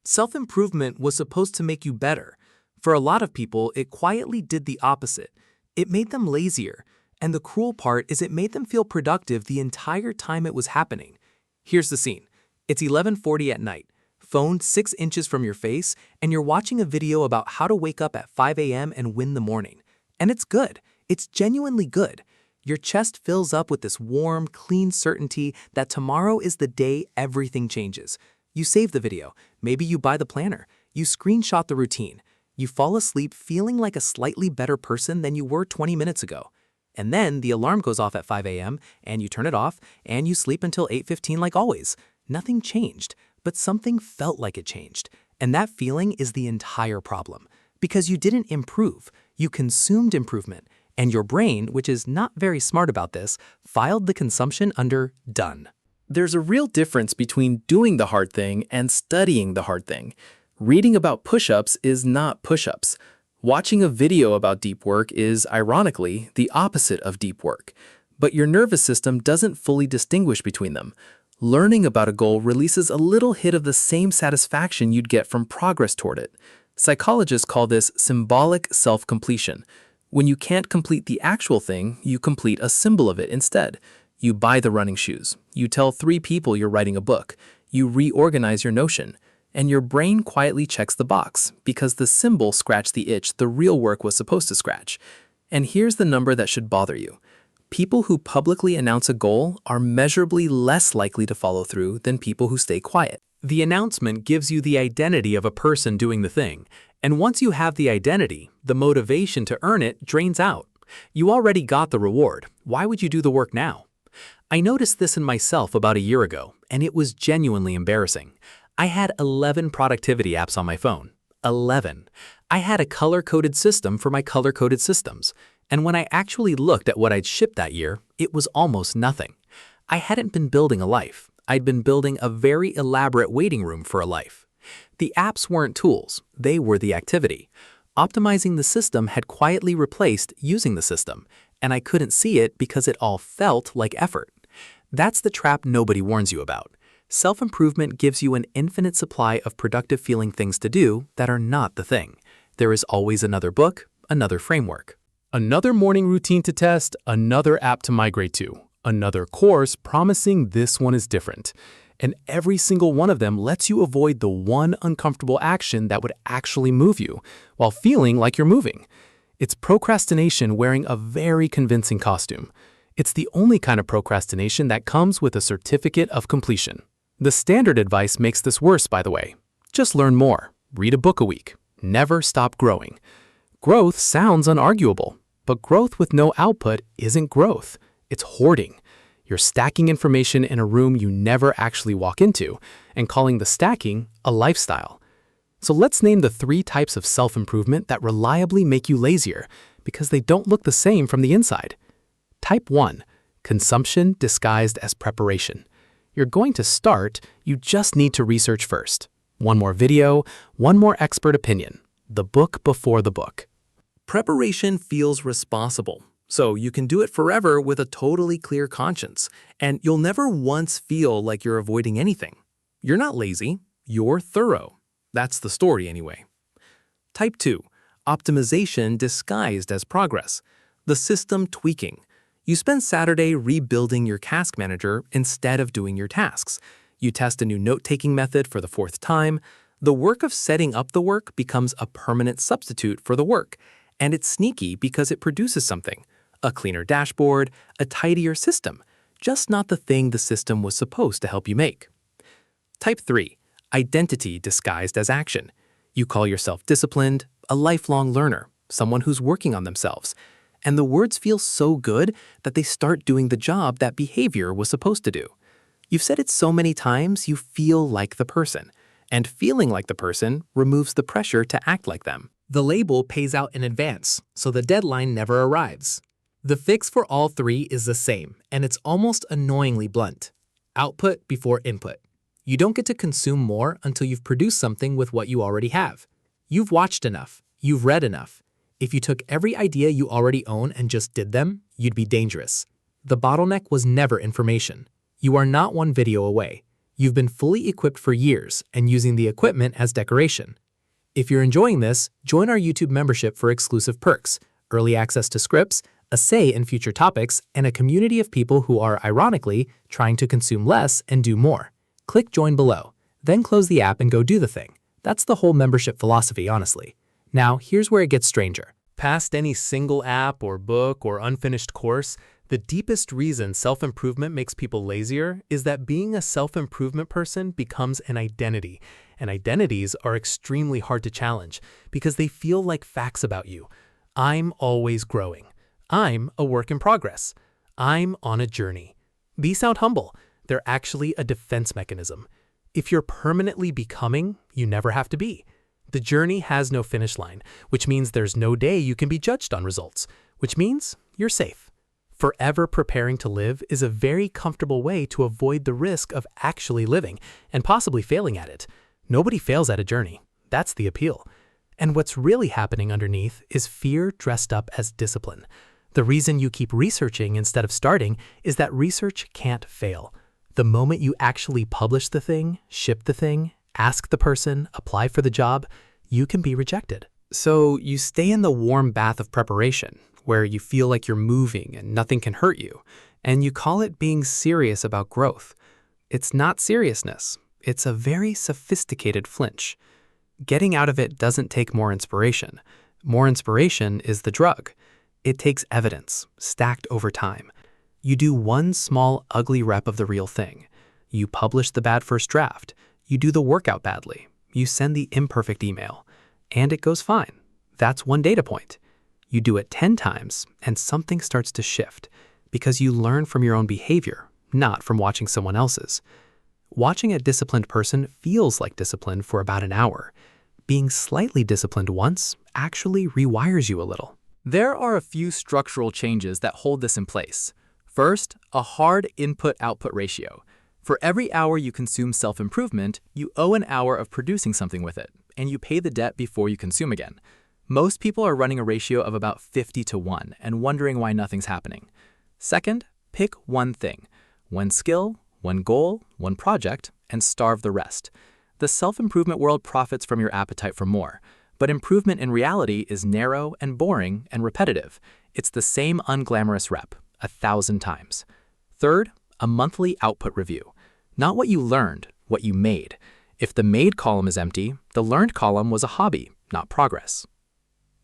Self-improvement was supposed to make you better. For a lot of people, it quietly did the opposite. It made them lazier, and the cruel part is it made them feel productive the entire time it was happening. Here's the scene. It's 11:40 at night, phone 6 inches from your face, and you're watching a video about how to wake up at 5 a.m. and win the morning. And it's good. It's genuinely good. Your chest fills up with this warm, clean certainty that tomorrow is the day everything changes. You save the video. Maybe you buy the planner. You screenshot the routine. You fall asleep feeling like a slightly better person than you were 20 minutes ago. And then the alarm goes off at 5 a.m. and you turn it off and you sleep until 8:15 like always. Nothing changed, but something felt like it changed. And that feeling is the entire problem. Because you didn't improve, you consumed improvement. And your brain, which is not very smart about this, filed the consumption under done. There's a real difference between doing the hard thing and studying the hard thing. Reading about push-ups is not push-ups. Watching a video about deep work is, ironically, the opposite of deep work. But your nervous system doesn't fully distinguish between them. Learning about a goal releases a little hit of the same satisfaction you'd get from progress toward it. Psychologists call this symbolic self-completion. When you can't complete the actual thing, you complete a symbol of it instead. You buy the running shoes. You tell 3 people you're writing a book. You reorganize your Notion. And your brain quietly checks the box because the symbol scratched the itch the real work was supposed to scratch. And here's the number that should bother you. People who publicly announce a goal are measurably less likely to follow through than people who stay quiet. The announcement gives you the identity of a person doing the thing. And once you have the identity, the motivation to earn it drains out. You already got the reward. Why would you do the work now? I noticed this in myself about a year ago, and it was genuinely embarrassing. I had 11 productivity apps on my phone. 11. I had a color-coded system for my color-coded systems. And when I actually looked at what I'd shipped that year, it was almost nothing. I hadn't been building a life. I'd been building a very elaborate waiting room for a life. The apps weren't tools. They were the activity. Optimizing the system had quietly replaced using the system, and I couldn't see it because it all felt like effort. That's the trap nobody warns you about. Self-improvement gives you an infinite supply of productive feeling things to do that are not the thing. There is always another book, another framework. Another morning routine to test, another app to migrate to, another course promising this one is different. And every single one of them lets you avoid the one uncomfortable action that would actually move you, while feeling like you're moving. It's procrastination wearing a very convincing costume. It's the only kind of procrastination that comes with a certificate of completion. The standard advice makes this worse, by the way. Just learn more. Read a book a week. Never stop growing. Growth sounds unarguable, but growth with no output isn't growth. It's hoarding. You're stacking information in a room you never actually walk into and calling the stacking a lifestyle. So let's name the 3 types of self-improvement that reliably make you lazier because they don't look the same from the inside. Type 1. Consumption disguised as preparation. You're going to start, you just need to research first. One more video, one more expert opinion. The book before the book. Preparation feels responsible, so you can do it forever with a totally clear conscience, and you'll never once feel like you're avoiding anything. You're not lazy, you're thorough. That's the story anyway. Type 2. Optimization disguised as progress. The system tweaking. You spend Saturday rebuilding your task manager instead of doing your tasks. You test a new note-taking method for the 4th time. The work of setting up the work becomes a permanent substitute for the work. And it's sneaky because it produces something. A cleaner dashboard, a tidier system. Just not the thing the system was supposed to help you make. Type 3. Identity disguised as action. You call yourself disciplined, a lifelong learner, someone who's working on themselves. And the words feel so good that they start doing the job that behavior was supposed to do. You've said it so many times you feel like the person. And feeling like the person removes the pressure to act like them. The label pays out in advance, so the deadline never arrives. The fix for all 3 is the same, and it's almost annoyingly blunt. Output before input. You don't get to consume more until you've produced something with what you already have. You've watched enough. You've read enough. If you took every idea you already own and just did them, you'd be dangerous. The bottleneck was never information. You are not one video away. You've been fully equipped for years and using the equipment as decoration. If you're enjoying this, join our YouTube membership for exclusive perks, early access to scripts, a say in future topics, and a community of people who are, ironically, trying to consume less and do more. Click join below, then close the app and go do the thing. That's the whole membership philosophy, honestly. Now, here's where it gets stranger. Past any single app or book or unfinished course, the deepest reason self-improvement makes people lazier is that being a self-improvement person becomes an identity, and identities are extremely hard to challenge because they feel like facts about you. I'm always growing. I'm a work in progress. I'm on a journey. These sound humble. They're actually a defense mechanism. If you're permanently becoming, you never have to be. The journey has no finish line, which means there's no day you can be judged on results, which means you're safe. Forever preparing to live is a very comfortable way to avoid the risk of actually living and possibly failing at it. Nobody fails at a journey. That's the appeal. And what's really happening underneath is fear dressed up as discipline. The reason you keep researching instead of starting is that research can't fail. The moment you actually publish the thing, ship the thing, ask the person, apply for the job, you can be rejected. So you stay in the warm bath of preparation, where you feel like you're moving and nothing can hurt you, and you call it being serious about growth. It's not seriousness. It's a very sophisticated flinch. Getting out of it doesn't take more inspiration. More inspiration is the drug. It takes evidence, stacked over time. You do one small, ugly rep of the real thing. You publish the bad first draft. You do the workout badly. You send the imperfect email. And it goes fine. That's one data point. You do it 10 times, and something starts to shift, because you learn from your own behavior, not from watching someone else's. Watching a disciplined person feels like discipline for about an hour. Being slightly disciplined once actually rewires you a little. There are a few structural changes that hold this in place. First, a hard input-output ratio. For every hour you consume self-improvement, you owe an hour of producing something with it, and you pay the debt before you consume again. Most people are running a ratio of about 50-1 and wondering why nothing's happening. Second, pick one thing, one skill, one goal, one project, and starve the rest. The self-improvement world profits from your appetite for more, but improvement in reality is narrow and boring and repetitive. It's the same unglamorous rep, 1,000 times. Third, a monthly output review. Not what you learned, what you made. If the made column is empty, the learned column was a hobby, not progress.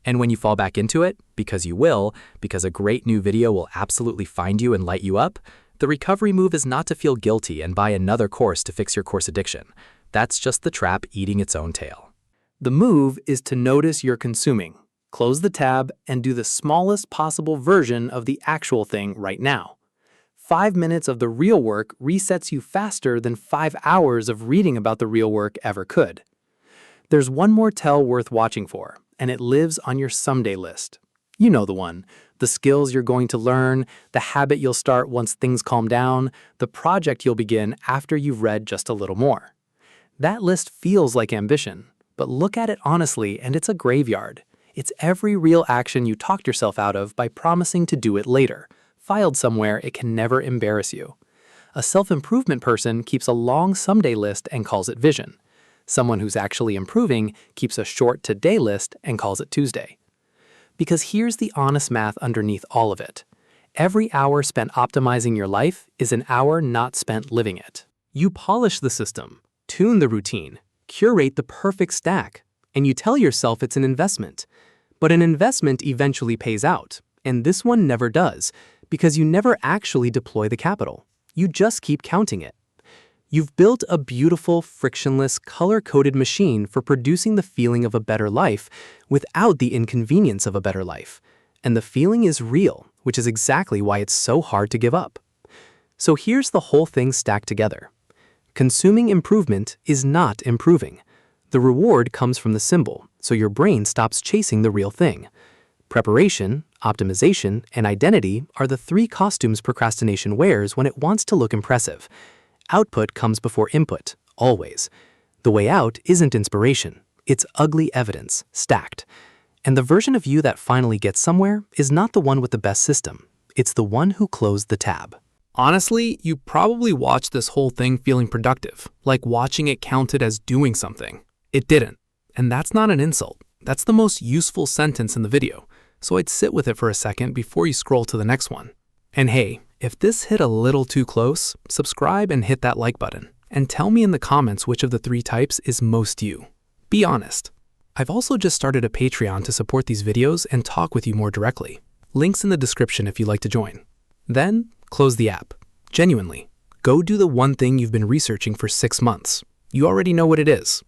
And when you fall back into it, because you will, because a great new video will absolutely find you and light you up, the recovery move is not to feel guilty and buy another course to fix your course addiction. That's just the trap eating its own tail. The move is to notice you're consuming. Close the tab and do the smallest possible version of the actual thing right now. 5 minutes of the real work resets you faster than 5 hours of reading about the real work ever could. There's one more tell worth watching for, and it lives on your someday list. You know the one. The skills you're going to learn, the habit you'll start once things calm down, the project you'll begin after you've read just a little more. That list feels like ambition, but look at it honestly and it's a graveyard. It's every real action you talked yourself out of by promising to do it later, filed somewhere it can never embarrass you. A self-improvement person keeps a long someday list and calls it vision. Someone who's actually improving keeps a short today list and calls it Tuesday. Because here's the honest math underneath all of it. Every hour spent optimizing your life is an hour not spent living it. You polish the system, tune the routine, curate the perfect stack, and you tell yourself it's an investment. But an investment eventually pays out, and this one never does, because you never actually deploy the capital. You just keep counting it. You've built a beautiful, frictionless, color-coded machine for producing the feeling of a better life without the inconvenience of a better life. And the feeling is real, which is exactly why it's so hard to give up. So here's the whole thing stacked together. Consuming improvement is not improving. The reward comes from the symbol, so your brain stops chasing the real thing. Preparation, optimization, and identity are the 3 costumes procrastination wears when it wants to look impressive. Output comes before input, always. The way out isn't inspiration. It's ugly evidence, stacked. And the version of you that finally gets somewhere is not the one with the best system. It's the one who closed the tab. Honestly, you probably watched this whole thing feeling productive, like watching it counted as doing something. It didn't. And that's not an insult. That's the most useful sentence in the video, so I'd sit with it for a second before you scroll to the next one. And hey, if this hit a little too close, subscribe and hit that like button. And tell me in the comments which of the 3 types is most you. Be honest. I've also just started a Patreon to support these videos and talk with you more directly. Links in the description if you'd like to join. Then, close the app. Genuinely, go do the one thing you've been researching for 6 months. You already know what it is.